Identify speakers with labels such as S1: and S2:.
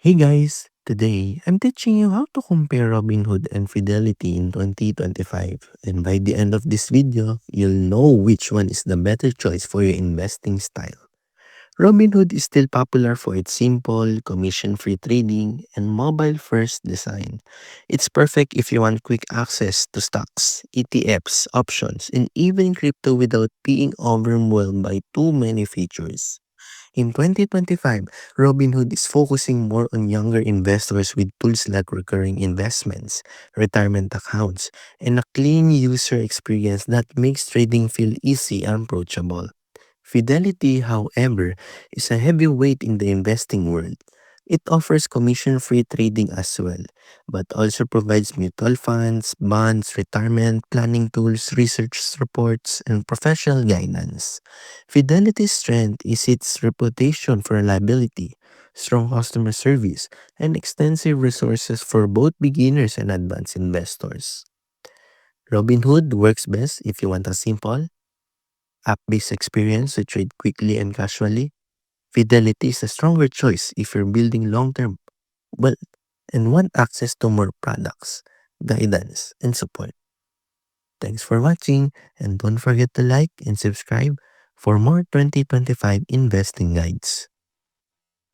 S1: Hey guys, today I'm teaching you how to compare Robinhood and Fidelity in 2025. And by the end of this video, you'll know which one is the better choice for your investing style. Robinhood is still popular for its simple, commission-free trading and mobile-first design. It's perfect if you want quick access to stocks, ETFs, options, and even crypto without being overwhelmed by too many features. In 2025, Robinhood is focusing more on younger investors with tools like recurring investments, retirement accounts, and a clean user experience that makes trading feel easy and approachable. Fidelity, however, is a heavyweight in the investing world. It offers commission-free trading as well, but also provides mutual funds, bonds, retirement planning tools, research reports, and professional guidance. Fidelity's strength is its reputation for reliability, strong customer service, and extensive resources for both beginners and advanced investors. Robinhood works best if you want a simple, app-based experience to trade quickly and casually. Fidelity is a stronger choice if you're building long-term wealth and want access to more products, guidance, and support. Thanks for watching, and don't forget to like and subscribe for more 2025 investing guides.